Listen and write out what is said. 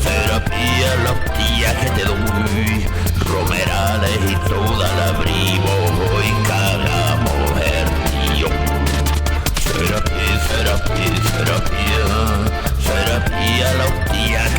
Terapia, los días que te doy, romerales y toda la abrigo y cagamos el tío. Terapia, los días